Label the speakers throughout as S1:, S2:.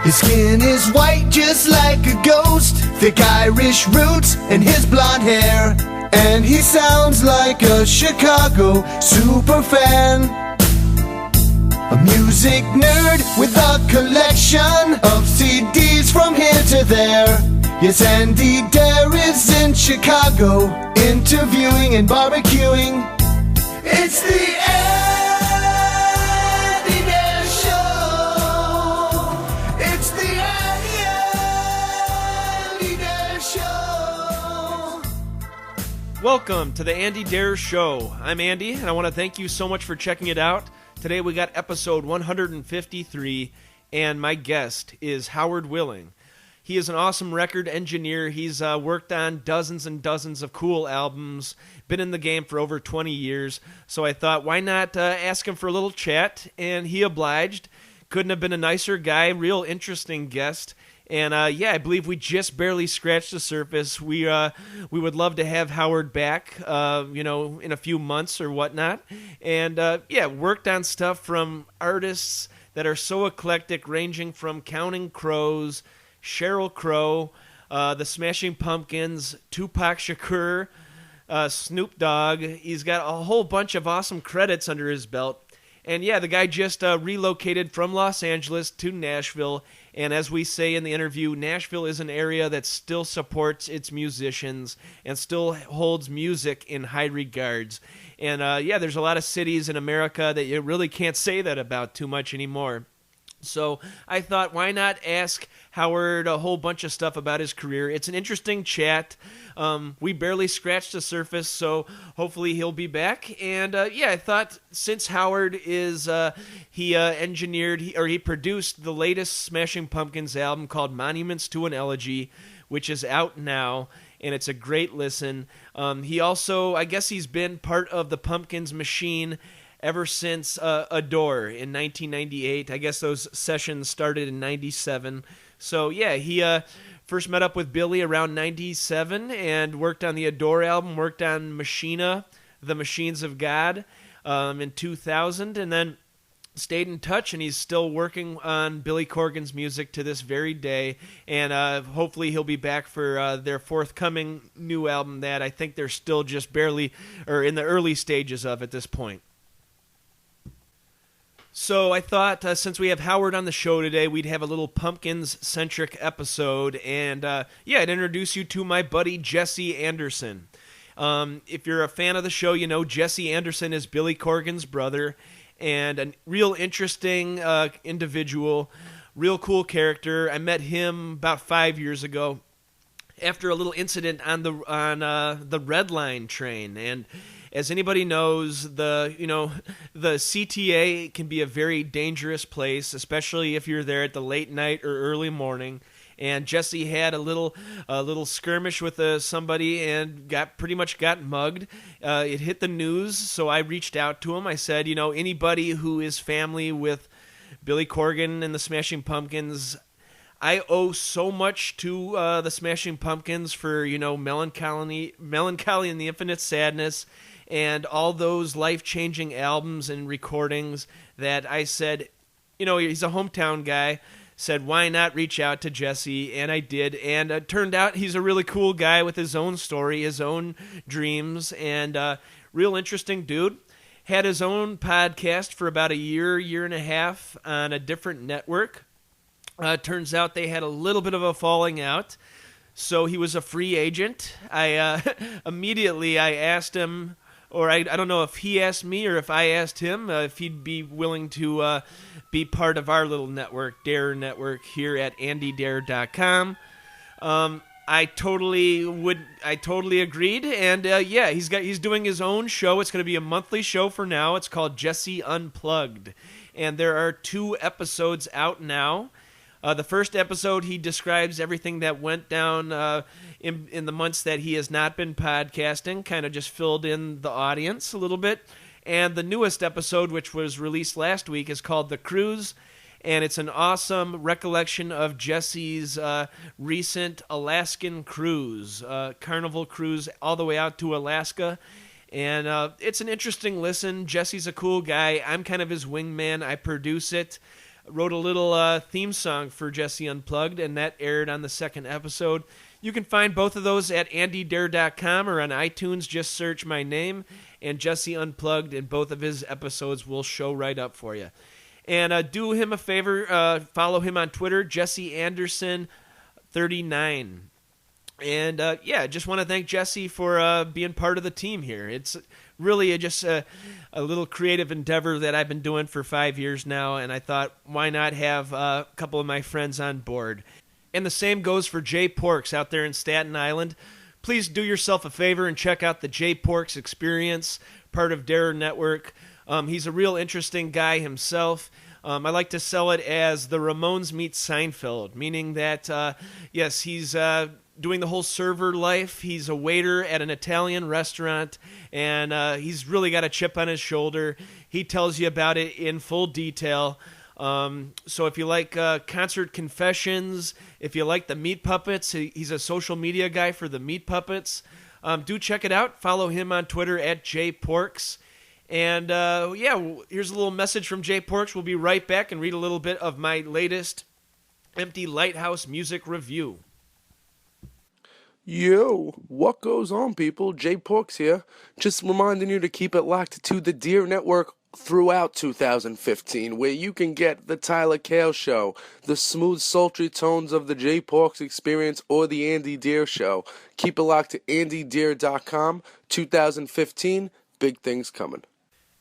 S1: His skin is white just like a ghost, thick Irish roots and his blonde hair. And he sounds like a Chicago superfan, a music nerd with a collection of CDs from here to there. Yes, Andy Dare is in Chicago, interviewing and barbecuing. It's the Andy Dare Show. It's the Andy Dare Show.
S2: Welcome to the Andy Dare Show. I'm Andy, and I want to thank you so much for checking it out. Today we got episode 153, and my guest is Howard Willing. He is an awesome record engineer. He's worked on dozens and dozens of cool albums, been in the game for over 20 years, so I thought, why not ask him for a little chat, and he obliged. Couldn't have been a nicer guy, real interesting guest. And I believe we just barely scratched the surface. We would love to have Howard back, in a few months or whatnot. And worked on stuff from artists that are so eclectic, ranging from Counting Crows, Sheryl Crow, the Smashing Pumpkins, Tupac Shakur, Snoop Dogg. He's got a whole bunch of awesome credits under his belt. And the guy just relocated from Los Angeles to Nashville. And as we say in the interview, Nashville is an area that still supports its musicians and still holds music in high regards. And there's a lot of cities in America that you really can't say that about too much anymore. So I thought, why not ask Howard a whole bunch of stuff about his career? It's an interesting chat. We barely scratched the surface, so hopefully he'll be back. And I thought since Howard is he produced the latest Smashing Pumpkins album called Monuments To An Elegy, which is out now, and it's a great listen. He also, I guess he's been part of the Pumpkins machine ever since Adore in 1998. I guess those sessions started in 97. So he first met up with Billy around 97 and worked on the Adore album, worked on Machina, The Machines of God, in 2000, and then stayed in touch, and he's still working on Billy Corgan's music to this very day, and hopefully he'll be back for their forthcoming new album that I think they're still just barely, or in the early stages of at this point. So I thought since we have Howard on the show today, we'd have a little Pumpkins-centric episode, and I'd introduce you to my buddy Jesse Anderson. If you're a fan of the show, you know Jesse Anderson is Billy Corgan's brother, and a real interesting individual, real cool character. I met him about 5 years ago after a little incident on the Red Line train, and as anybody knows, the CTA can be a very dangerous place, especially if you're there at the late night or early morning. And Jesse had a little skirmish with somebody and got mugged. It hit the news, so I reached out to him. I said, anybody who is family with Billy Corgan and the Smashing Pumpkins, I owe so much to the Smashing Pumpkins for Melancholy and the Infinite Sadness, and all those life-changing albums and recordings that I said, he's a hometown guy, said, why not reach out to Jesse? And I did, and it turned out he's a really cool guy with his own story, his own dreams, and real interesting dude. Had his own podcast for about a year and a half on a different network. Turns out they had a little bit of a falling out, so he was a free agent. I immediately asked him, or I don't know if he asked me or if I asked him if he'd be willing to be part of our little network, Dare Network, here at andydare.com. I totally agreed, and he's doing his own show. It's going to be a monthly show for now. It's called Jesse Unplugged, and there are 2 episodes out now. The first episode, he describes everything that went down in the months that he has not been podcasting, kind of just filled in the audience a little bit. And the newest episode, which was released last week, is called The Cruise, and it's an awesome recollection of Jesse's recent Alaskan cruise, Carnival cruise all the way out to Alaska. And it's an interesting listen. Jesse's a cool guy. I'm kind of his wingman. I produce it. wrote a little theme song for Jesse Unplugged, and that aired on the second episode. You can find both of those at andydare.com or on iTunes. Just search my name and Jesse Unplugged, and both of his episodes will show right up for you. And do him a favor, follow him on Twitter, Jesse Anderson 39. And just want to thank Jesse for being part of the team here. It's really just a little creative endeavor that I've been doing for 5 years now, and I thought, why not have a couple of my friends on board? And the same goes for Jay Porks out there in Staten Island. Please do yourself a favor and check out the Jay Porks Experience, part of Dare Network. He's a real interesting guy himself. I like to sell it as the Ramones meet Seinfeld, meaning that, yes, he's doing the whole server life. He's a waiter at an Italian restaurant, and he's really got a chip on his shoulder. He tells you about it in full detail. So if you like concert confessions, if you like the Meat Puppets, he's a social media guy for the Meat Puppets. Do check it out. Follow him on Twitter at jporks. And here's a little message from Jay Porks. We'll be right back and read a little bit of my latest Empty Lighthouse music review.
S3: Yo, what goes on, people? Jay Porks here. Just reminding you to keep it locked to the Deer Network throughout 2015, where you can get the Tyler Kale Show, the smooth, sultry tones of the Jay Porks Experience, or the Andy Deer Show. Keep it locked to andydeer.com. 2015, big things coming.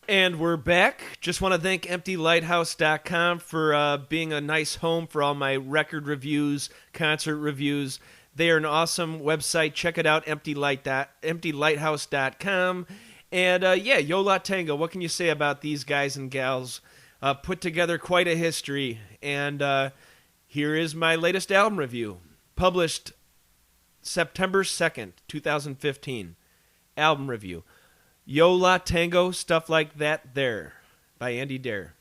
S2: And we're back. Just want to thank EmptyLighthouse.com for being a nice home for all my record reviews, concert reviews. They are an awesome website. Check it out, EmptyLighthouse.com. And Yo La Tengo, what can you say about these guys and gals? Put together quite a history. And here is my latest album review, published September 2nd, 2015. Album review. Yo La Tengo, Stuff Like That There, by Andy Dare.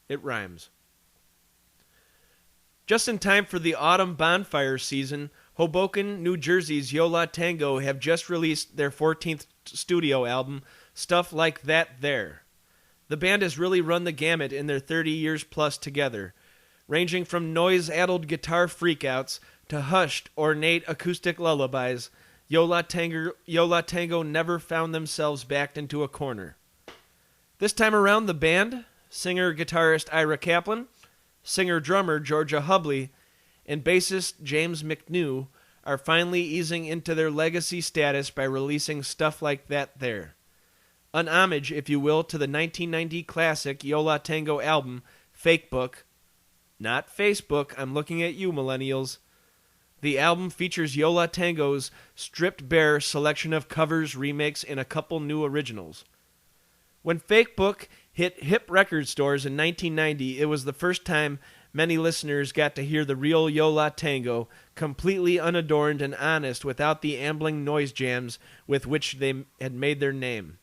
S2: It rhymes. Just in time for the autumn bonfire season, Hoboken, New Jersey's Yo La Tengo have just released their 14th studio album, Stuff Like That There. The band has really run the gamut in their 30 years plus together, ranging from noise-addled guitar freakouts to hushed, ornate acoustic lullabies. Yo La Tengo never found themselves backed into a corner. This time around, the band, singer-guitarist Ira Kaplan, singer-drummer Georgia Hubley, and bassist James McNew are finally easing into their legacy status by releasing Stuff Like That There. An homage, if you will, to the 1990 classic Yo La Tengo album, Fake Book. Not Facebook, I'm looking at you, millennials. The album features Yo La Tengo's stripped-bare selection of covers, remakes, and a couple new originals. When Fake Book hit hip record stores in 1990, it was the first time many listeners got to hear the real Yo La Tengo, completely unadorned and honest without the ambling noise jams with which they had made their name.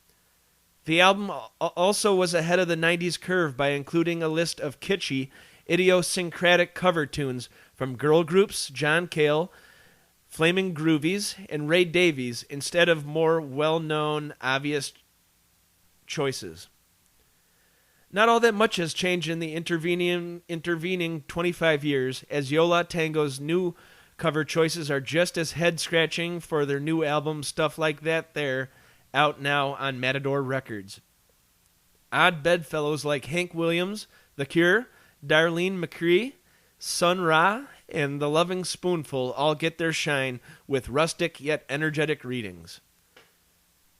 S2: The album also was ahead of the 90s curve by including a list of kitschy, idiosyncratic cover tunes from girl groups John Cale, Flaming Groovies, and Ray Davies instead of more well-known, obvious choices. Not all that much has changed in the intervening 25 years, as Yo La Tengo's new cover choices are just as head-scratching for their new album Stuff Like That There, out now on Matador Records. Odd bedfellows like Hank Williams, The Cure, Darlene McCree, Sun Ra, and The Loving Spoonful all get their shine with rustic yet energetic readings.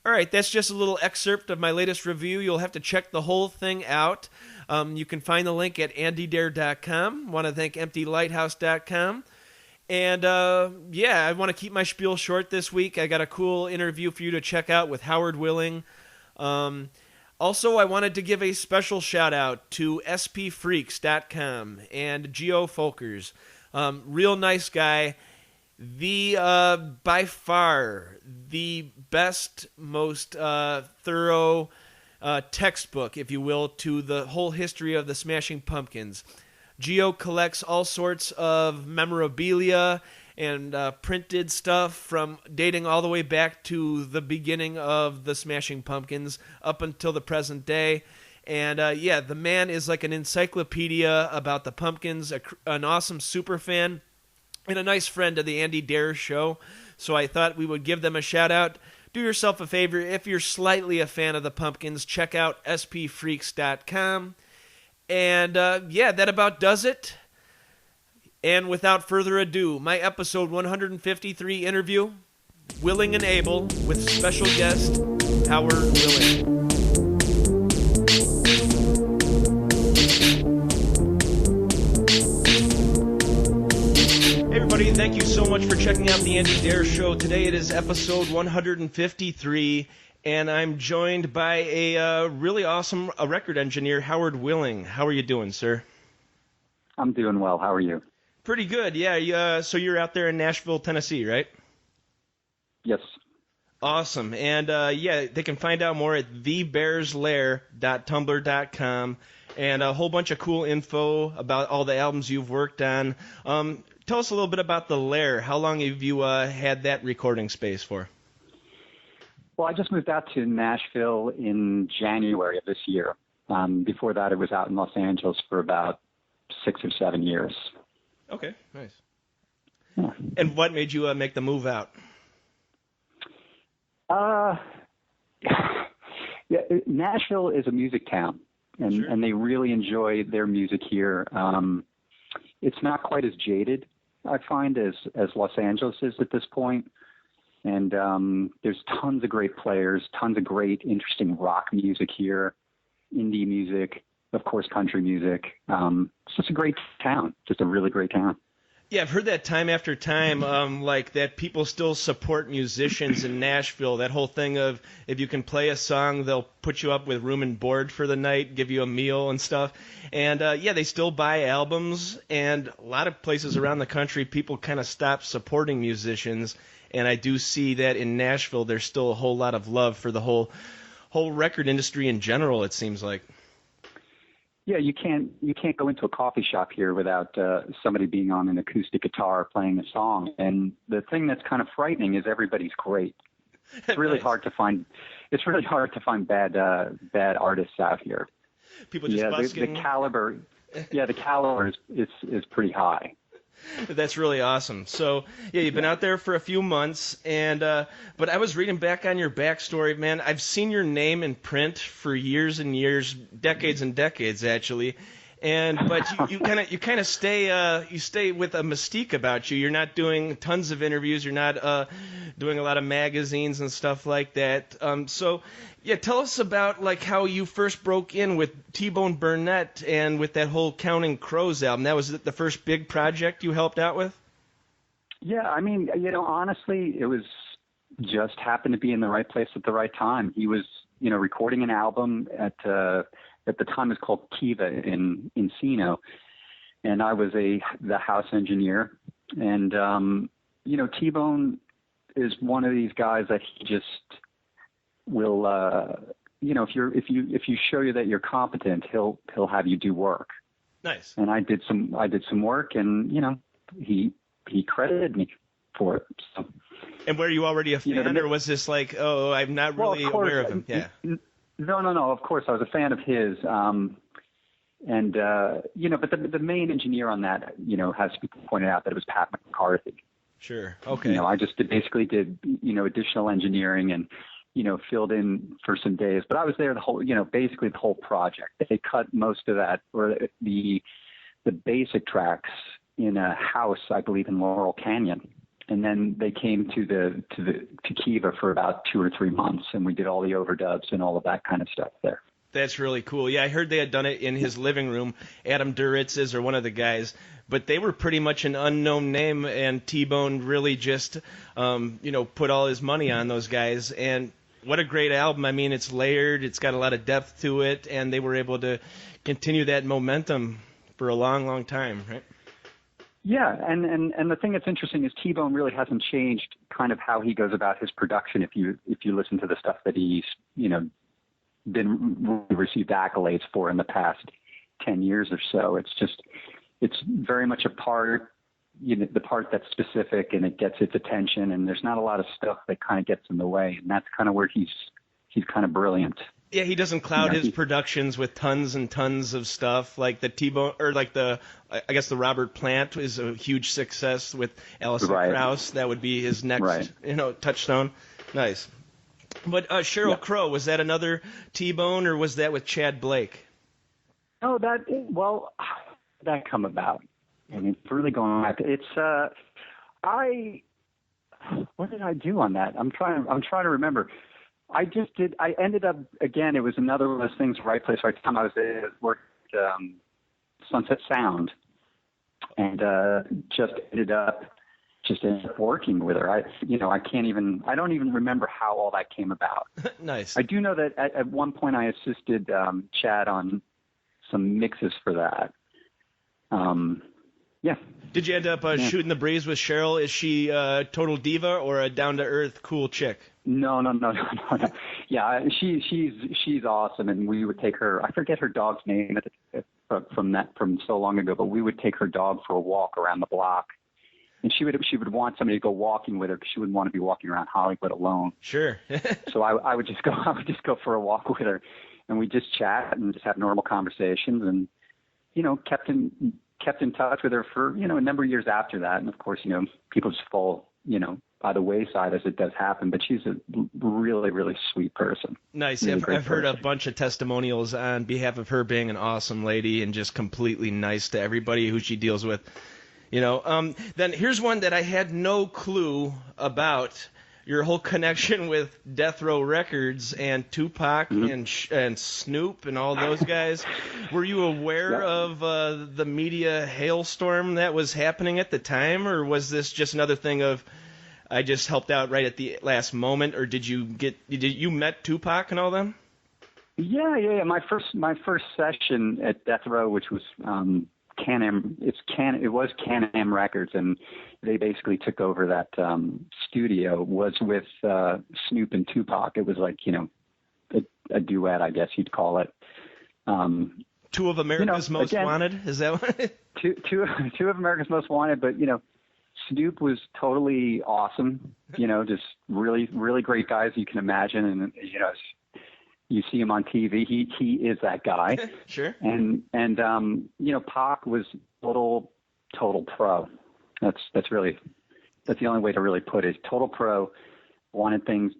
S2: Alright, that's just a little excerpt of my latest review. You'll have to check the whole thing out. You can find the link at andydare.com. Want to thank EmptyLighthouse.com. And I want to keep my spiel short this week. I got a cool interview for you to check out with Howard Willing. Also, I wanted to give a special shout out to spfreaks.com and Geo Folkers. Real nice guy. By far, the best, most thorough textbook, if you will, to the whole history of the Smashing Pumpkins. Geo collects all sorts of memorabilia and printed stuff from dating all the way back to the beginning of the Smashing Pumpkins up until the present day. And yeah, the man is like an encyclopedia about the Pumpkins, an awesome super fan, and a nice friend of the Andy Dare Show. So I thought we would give them a shout out. Do yourself a favor, if you're slightly a fan of the Pumpkins, check out spfreaks.com. And yeah, that about does it. And without further ado, my episode 153 interview, Willing and Able, with special guest Howard Willing. Hey everybody, thank you so much for checking out the Andy Dare Show. Today it is episode 153, and I'm joined by a really awesome record engineer, Howard Willing. How are you doing, sir?
S4: I'm doing well. How are you?
S2: Pretty good, yeah. So you're out there in Nashville, Tennessee, right?
S4: Yes.
S2: Awesome. And yeah, they can find out more at thebearslair.tumblr.com, and a whole bunch of cool info about all the albums you've worked on. Tell us a little bit about the Lair. How long have you had that recording space for?
S4: Well, I just moved out to Nashville in January of this year. Before that, it was out in Los Angeles for about 6 or 7 years.
S2: Okay, nice.
S4: Yeah.
S2: And what made you make the move out?
S4: Yeah, Nashville is a music town, and,
S2: Sure.
S4: and they really enjoy their music here. It's not quite as jaded, I find, as Los Angeles is at this point. And there's tons of great players, tons of great, interesting rock music here, indie music, of course, country music. It's just a great town, just a really great town.
S2: Yeah, I've heard that time after time, like that people still support musicians in Nashville. That whole thing of if you can play a song, they'll put you up with room and board for the night, give you a meal and stuff. And yeah, they still buy albums, and a lot of places around the country, people kind of stop supporting musicians. And I do see that in Nashville, there's still a whole lot of love for the whole record industry in general, it seems like.
S4: Yeah, you can't go into a coffee shop here without somebody being on an acoustic guitar playing a song. And the thing that's kind of frightening is everybody's great. It's really
S2: Nice.
S4: hard to find. It's really hard to find bad artists out here.
S2: People just busking.
S4: The caliber. Yeah, the caliber is pretty high.
S2: That's really awesome. So, yeah, you've been out there for a few months, and but I was reading back on your backstory, man. I've seen your name in print for years and years, decades and decades, actually. But you kind of stay with a mystique about you. You're not doing tons of interviews. You're not doing a lot of magazines and stuff like that. So, yeah, tell us about like how you first broke in with T-Bone Burnett and with that whole Counting Crows album. That was the first big project you helped out with?
S4: Yeah, I mean, honestly, it was just happened to be in the right place at the right time. He was, recording an album at the time it was called Kiva in Encino, and I was the house engineer. And T-Bone is one of these guys that he just will, if you show you that you're competent, he'll have you do work.
S2: Nice.
S4: And I did some work, and he credited me for it. So,
S2: And were you already a fan, or was this like, oh, I'm not really aware of him? Yeah.
S4: No. Of course, I was a fan of his. But the main engineer on that, has to be pointed out that it was Pat McCarthy.
S2: Sure. Okay.
S4: I just basically did additional engineering and filled in for some days. But I was there basically the whole project. They cut most of that, or the basic tracks in a house, I believe, in Laurel Canyon. And then they came to Kiva for about 2 or 3 months, and we did all the overdubs and all of that kind of stuff there.
S2: That's really cool. Yeah, I heard they had done it in his living room. Adam Duritz's or one of the guys, but they were pretty much an unknown name, and T-Bone really just, put all his money on those guys. And what a great album. I mean, it's layered, it's got a lot of depth to it, and they were able to continue that momentum for a long, long time, right?
S4: Yeah, and the thing that's interesting is T-Bone really hasn't changed kind of how he goes about his production. If you listen to the stuff that he's been received accolades for in the past 10 years or so, it's very much a part, the part that's specific and it gets its attention, and there's not a lot of stuff that kind of gets in the way, and that's kind of where he's kind of brilliant.
S2: Yeah, he doesn't cloud
S4: You know,
S2: his productions with tons and tons of stuff like the T-Bone, or like I guess the Robert Plant is a huge success with Alison
S4: Right.
S2: Krauss. That would be his next,
S4: Right.
S2: touchstone. Nice. But Sheryl
S4: Yeah.
S2: Crow, was that another T-Bone, or was that with Chad Blake?
S4: Oh, that come about. I mean, it's really going back. It's what did I do on that? I'm trying to remember. I ended up, again, it was another one of those things, right place, right time. I was working at Sunset Sound, and just ended up working with her. I don't even remember how all that came about.
S2: Nice.
S4: I do know that at one point I assisted Chad on some mixes for that. Yeah.
S2: Did you end up shooting the breeze with Sheryl? Is she a total diva or a down-to-earth cool chick?
S4: No. Yeah, she's awesome, and we would take her. I forget her dog's name from so long ago, but we would take her dog for a walk around the block, and she would want somebody to go walking with her because she wouldn't want to be walking around Hollywood alone.
S2: Sure.
S4: So I would just go for a walk with her, and we just chat and just have normal conversations, and kept in touch with her for a number of years after that. And of course, people just fall by the wayside as it does happen, but she's a really, really sweet person.
S2: Nice.
S4: Really
S2: I've heard a
S4: person.
S2: bunch of testimonials on behalf of her being an awesome lady and just completely nice to everybody who she deals with. Then here's one that I had no clue about. Your whole connection with Death Row Records and Tupac and Snoop and all those guys. Were you aware of the media hailstorm that was happening at the time, or was this just another thing of I just helped out right at the last moment, or did you met Tupac and all them?
S4: Yeah. My first session at Death Row, which was Can-Am, it was Can-Am Records, and they basically took over that studio, was with Snoop and Tupac. It was like, a duet, I guess you'd call it.
S2: Two of America's Most Wanted? Is that what?
S4: Two of America's Most Wanted, but, Snoop was totally awesome, just really, really great guy, as you can imagine. And, you see him on TV, he is that guy.
S2: Sure.
S4: And Pac was total pro. That's the only way to really put it. Total pro, wanted things,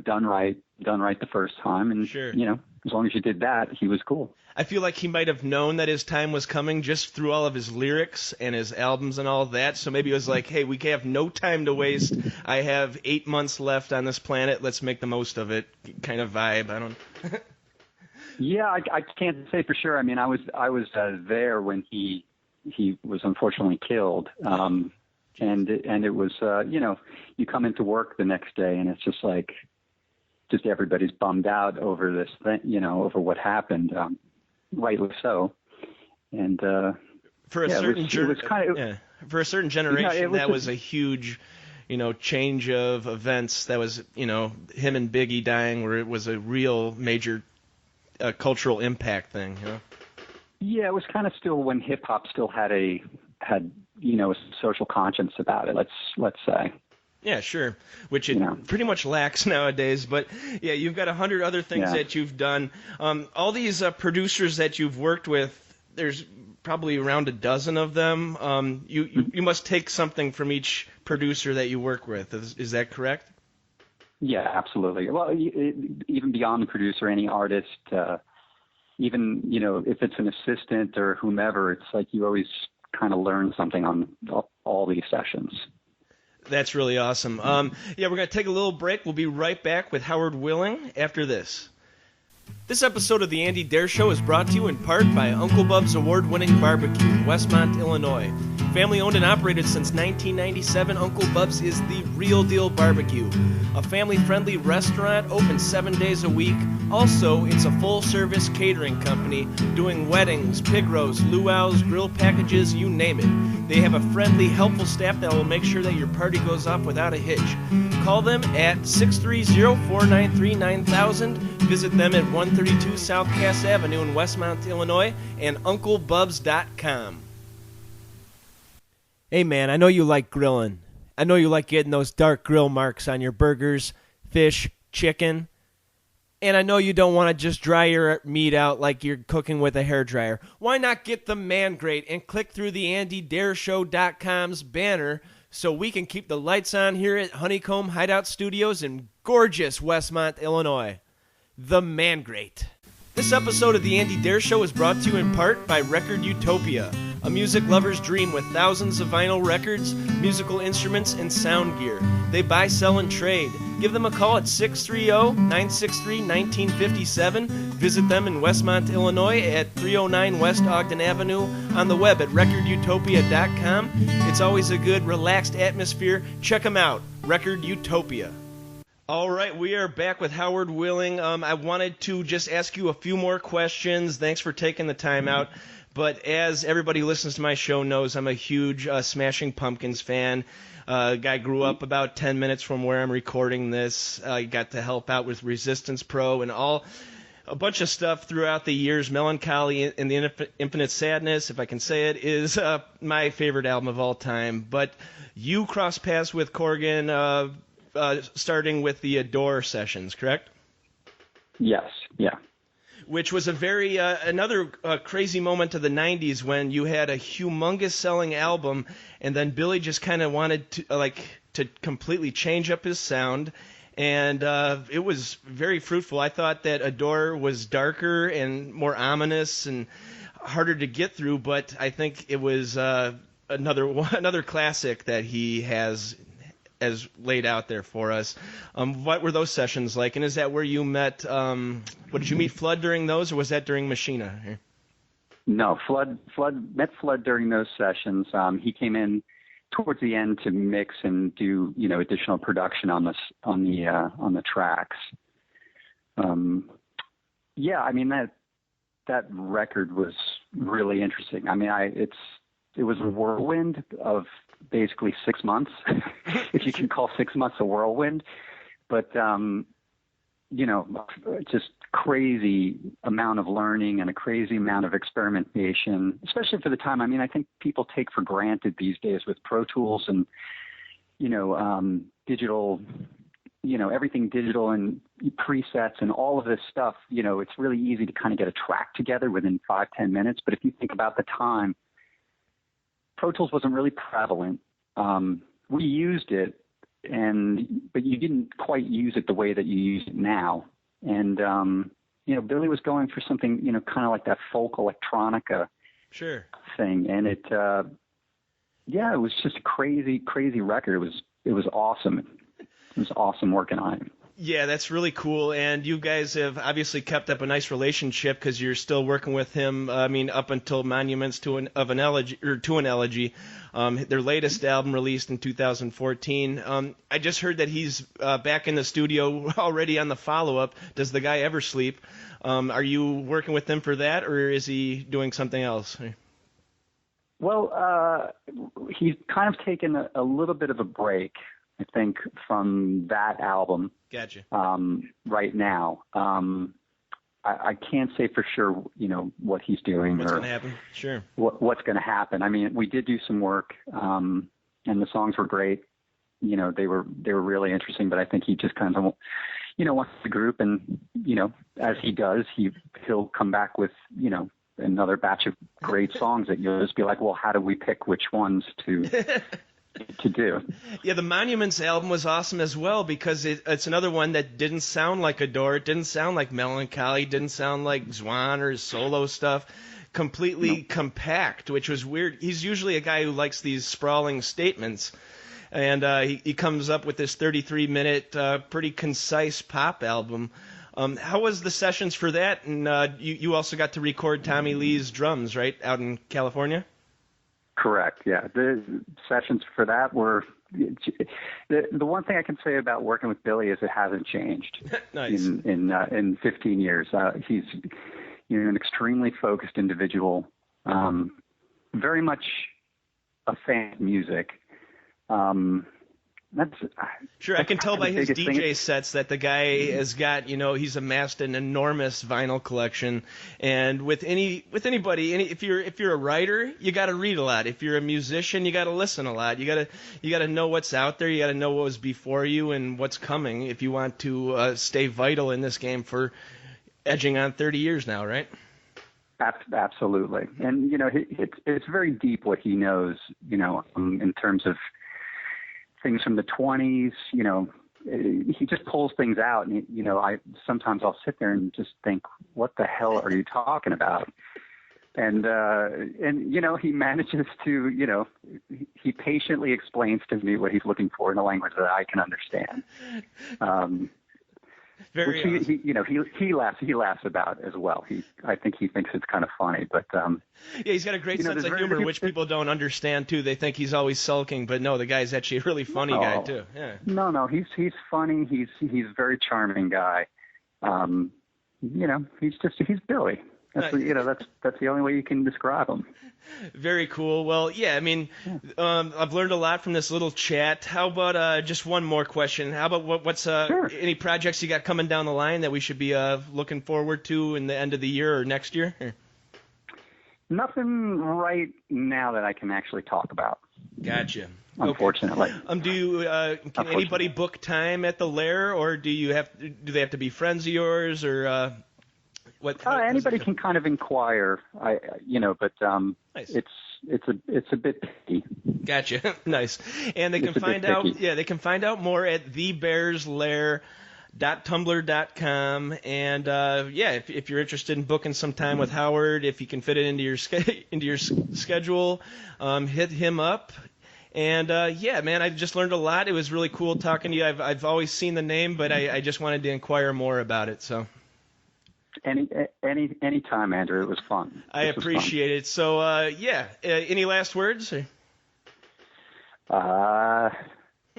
S4: done right the first time. And,
S2: sure.
S4: As long as you did that, he was cool.
S2: I feel like he might have known that his time was coming just through all of his lyrics and his albums and all that. So maybe it was like, hey, we have no time to waste. I have 8 months left on this planet. Let's make the most of it kind of vibe. I don't
S4: Yeah, I can't say for sure. I mean, I was there when he was unfortunately killed. And it was, you come into work the next day and it's just like, everybody's bummed out over this thing, over what happened. Rightly so. And
S2: for a certain generation, that was a huge, change of events. That was, him and Biggie dying, where it was a real major cultural impact thing.
S4: Yeah, it was kind of still when hip hop still had a social conscience about it. Let's say.
S2: Yeah, sure. Which it pretty much lacks nowadays. But yeah, you've got 100 other things that you've done. All these producers that you've worked with, there's probably around a dozen of them. You must take something from each producer that you work with. Is that correct?
S4: Yeah, absolutely. Well, even beyond the producer, any artist, even if it's an assistant or whomever, it's like you always kind of learn something on all these sessions.
S2: That's really awesome. We're going to take a little break. We'll be right back with Howard Willing after this. This episode of The Andy Dare Show is brought to you in part by Uncle Bub's award-winning barbecue in Westmont, Illinois. Family owned and operated since 1997, Uncle Bub's is the real deal barbecue. A family-friendly restaurant open 7 days a week. Also, it's a full-service catering company doing weddings, pig roasts, luau's, grill packages, you name it. They have a friendly, helpful staff that will make sure that your party goes off without a hitch. Call them at 630-493-9000. Visit them at 132 South Cass Avenue in Westmont, Illinois, and UncleBubs.com. Hey man, I know you like grilling. I know you like getting those dark grill marks on your burgers, fish, chicken. And I know you don't want to just dry your meat out like you're cooking with a hairdryer. Why not get the Man Grate and click through the AndyDareShow.com's banner so we can keep the lights on here at Honeycomb Hideout Studios in gorgeous Westmont, Illinois. The Man Grate. This episode of The Andy Dare Show is brought to you in part by Record Utopia, a music lover's dream with thousands of vinyl records, musical instruments, and sound gear. They buy, sell, and trade. Give them a call at 630-963-1957. Visit them in Westmont, Illinois at 309 West Ogden Avenue, on the web at recordutopia.com. It's always a good, relaxed atmosphere. Check them out, Record Utopia. All right, we are back with Howard Willing. I wanted to just ask you a few more questions. Thanks for taking the time out. But as everybody who listens to my show knows, I'm a huge Smashing Pumpkins fan. Guy grew up about 10 minutes from where I'm recording this. Got to help out with Resistance Pro and a bunch of stuff throughout the years. Melancholy and the Infinite Sadness, if I can say it, is my favorite album of all time. But you crossed paths with Corgan starting with the Adore sessions, correct?
S4: Yes, yeah.
S2: Which was a very another crazy moment of the 90s when you had a humongous selling album, and then Billy just kind of wanted to completely change up his sound, and it was very fruitful. I thought that Adore was darker and more ominous and harder to get through, but I think it was another classic that he has laid out there for us. What were those sessions like, and is that where you met, did you meet Flood during those, or was that during Machina?
S4: No, met Flood during those sessions. He came in towards the end to mix and do, additional production on the tracks. Yeah, I mean, that record was really interesting. I mean, it was a whirlwind of basically 6 months, if you can call 6 months a whirlwind. But, just crazy amount of learning and a crazy amount of experimentation, especially for the time. I mean, I think people take for granted these days with Pro Tools and, digital, everything digital and presets and all of this stuff. It's really easy to kind of get a track together within 5-10 minutes. But if you think about the time, Pro Tools wasn't really prevalent. We used it, but you didn't quite use it the way that you use it now. And Billy was going for something, kind of like that folk electronica thing. And it was just a crazy, crazy record. It was awesome. It was awesome working on it.
S2: Yeah, that's really cool, and you guys have obviously kept up a nice relationship because you're still working with him. I mean, up until Monuments to an Elegy, their latest album released in 2014. I just heard that he's back in the studio already on the follow-up. Does the guy ever sleep? Are you working with him for that, or is he doing something else?
S4: Well, he's kind of taken a little bit of a break, I think, from that album.
S2: Gotcha.
S4: Right now. I can't say for sure, what he's doing.
S2: What's going to happen? Sure.
S4: What's going to happen. I mean, we did do some work, and the songs were great. They were really interesting, but I think he just kind of, wants the group, and, as he does, he'll come back with, another batch of great songs that you'll just be like, well, how do we pick which ones to do?
S2: Yeah, the Monuments album was awesome as well because it's another one that didn't sound like Adore, it didn't sound like Melancholy, didn't sound like Zwan or his solo stuff. Completely compact, which was weird. He's usually a guy who likes these sprawling statements, and he comes up with this 33-minute, pretty concise pop album. How was the sessions for that? And you also got to record Tommy Lee's drums, right, out in California?
S4: Correct. Yeah, the sessions for that were the one thing I can say about working with Billy is it hasn't changed.
S2: Nice.
S4: In 15 years. He's an extremely focused individual, very much a fan of music, That's
S2: Sure, I can tell by
S4: the
S2: his
S4: biggest
S2: DJ
S4: thing.
S2: sets that the guy has got, he's amassed an enormous vinyl collection. And with anybody, if you're a writer, you got to read a lot. If you're a musician, you got to listen a lot. You got to know what's out there. You got to know what was before you and what's coming if you want to stay vital in this game for edging on 30 years now, right?
S4: Absolutely. And it's very deep what he knows, in terms of things from the 20s. He just pulls things out, and sometimes I'll sit there and just think, what the hell are you talking about? And he manages to, he patiently explains to me what he's looking for in a language that I can understand.
S2: Very
S4: which
S2: awesome.
S4: he laughs about as well. I think he thinks it's kind of funny, but
S2: yeah, he's got a great sense of humor, which people don't understand too. They think he's always sulking, but no, the guy's actually a really funny guy too. Yeah.
S4: No, he's funny. He's a very charming guy. He's Billy. That's the only way you can describe him.
S2: Very cool. Well, yeah, I mean, I've learned a lot from this little chat. How about just one more question? How about what's
S4: Sure.
S2: any projects you got coming down the line that we should be looking forward to in the end of the year or next year?
S4: Nothing right now that I can actually talk about.
S2: Gotcha.
S4: Unfortunately.
S2: Okay. Can anybody book time at the Lair, or do they have to be friends of yours, or what?
S4: Anybody can kind of inquire, but
S2: nice.
S4: it's a bit picky.
S2: Gotcha. Nice. And they can find out more at thebearslair.tumblr.com. And if you're interested in booking some time with Howard, if you can fit it into your schedule, hit him up. And man, I just learned a lot. It was really cool talking to you. I've always seen the name, but I just wanted to inquire more about it. So.
S4: Any time, Andrew. It was fun.
S2: I appreciate it. So, any last words?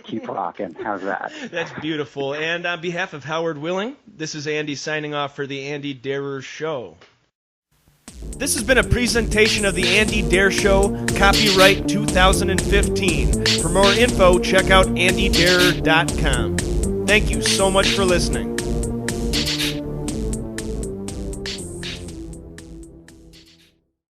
S4: Keep rocking. How's that?
S2: That's beautiful. And on behalf of Howard Willing, this is Andy signing off for the Andy Darer Show. This has been a presentation of the Andy Dare Show, copyright 2015. For more info, check out andydarer.com. Thank you so much for listening.